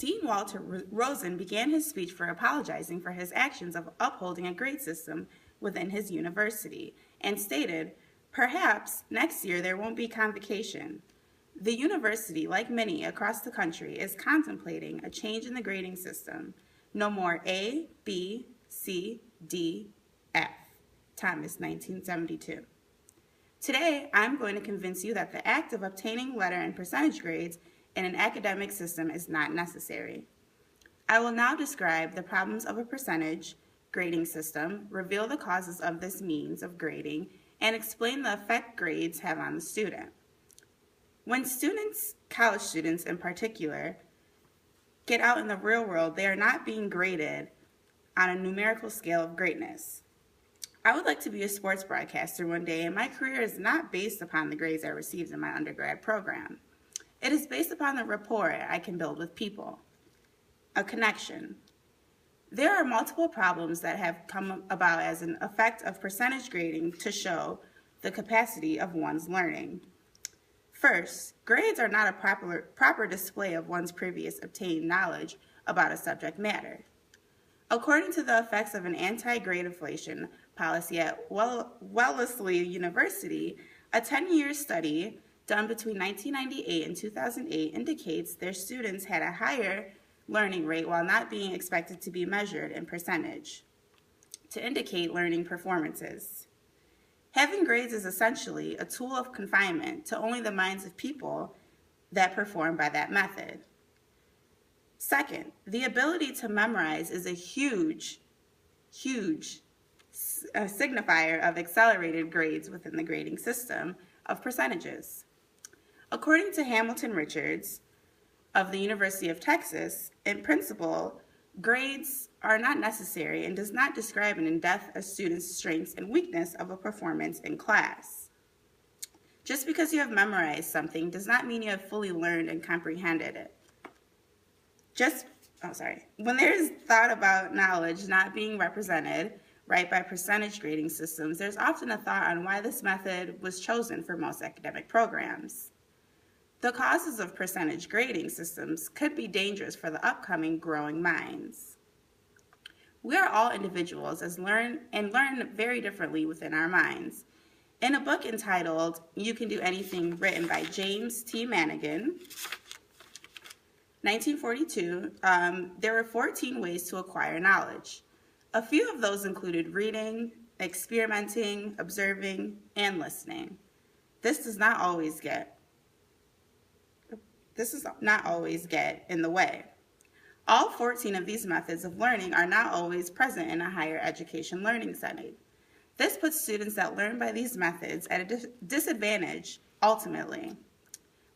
Dean Walter Rosen began his speech for apologizing for his actions of upholding a grade system within his university and stated, "Perhaps next year there won't be convocation." The university, like many across the country, is contemplating a change in the grading system. No more A, B, C, D, F. Thomas, 1972. Today, I'm going to convince you that the act of obtaining letter and percentage grades in an academic system is not necessary. I will now describe the problems of a percentage grading system, reveal the causes of this means of grading, and explain the effect grades have on the student. When students, college students in particular, get out in the real world, they are not being graded on a numerical scale of greatness. I would like to be a sports broadcaster one day, and my career is not based upon the grades I received in my undergrad program. It is based upon the rapport I can build with people, a connection. There are multiple problems that have come about as an effect of percentage grading to show the capacity of one's learning. First, grades are not a proper display of one's previous obtained knowledge about a subject matter. According to the effects of an anti-gradeflation policy at Wellesley University, a 10-year study done between 1998 and 2008 indicates their students had a higher learning rate while not being expected to be measured in percentage to indicate learning performances. Having grades is essentially a tool of confinement to only the minds of people that perform by that method. Second, the ability to memorize is a huge signifier of accelerated grades within the grading system of percentages. According to Hamilton Richards of the University of Texas, in principle, grades are not necessary and does not describe and in-depth a student's strengths and weakness of a performance in class. Just because you have memorized something does not mean you have fully learned and comprehended it. When there is thought about knowledge not being represented right by percentage grading systems, there's often a thought on why this method was chosen for most academic programs. The causes of percentage grading systems could be dangerous for the upcoming growing minds. We are all individuals and learn very differently within our minds. In a book entitled You Can Do Anything, written by James T. Manigan, 1942, there were 14 ways to acquire knowledge. A few of those included reading, experimenting, observing, and listening. This does not always get in the way. All 14 of these methods of learning are not always present in a higher education learning setting. This puts students that learn by these methods at a disadvantage ultimately.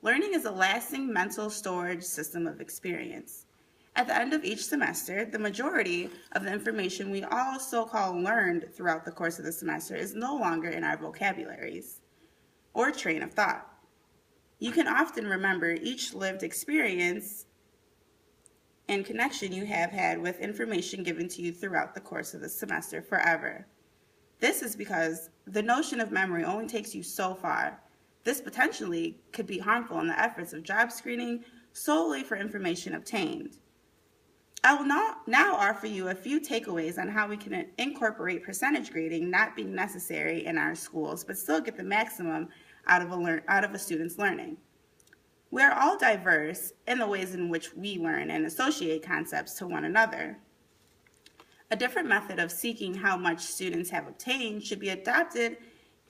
Learning is a lasting mental storage system of experience. At the end of each semester, the majority of the information we all so-called learned throughout the course of the semester is no longer in our vocabularies or train of thought. You can often remember each lived experience and connection you have had with information given to you throughout the course of the semester forever. This is because the notion of memory only takes you so far. This potentially could be harmful in the efforts of job screening solely for information obtained. I will now offer you a few takeaways on how we can incorporate percentage grading not being necessary in our schools, but still get the maximum out of a student's learning. We are all diverse in the ways in which we learn and associate concepts to one another. A different method of seeking how much students have obtained should be adopted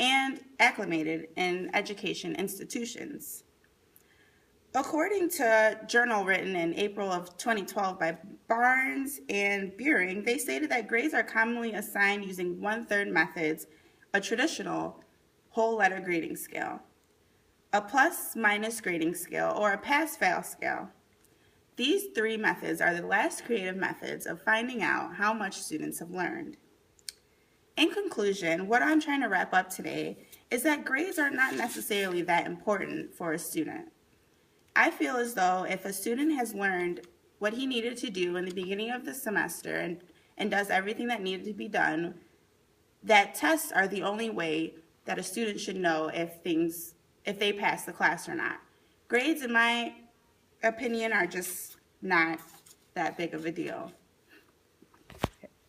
and acclimated in education institutions. According to a journal written in April of 2012 by Barnes and Buring, they stated that grades are commonly assigned using one-third methods, a traditional whole letter grading scale, a plus-minus grading scale, or a pass-fail scale. These three methods are the last creative methods of finding out how much students have learned. In conclusion, what I'm trying to wrap up today is that grades are not necessarily that important for a student. I feel as though if a student has learned what he needed to do in the beginning of the semester and does everything that needed to be done, that tests are the only way that a student should know if they pass the class or not. Grades, in my opinion, are just not that big of a deal.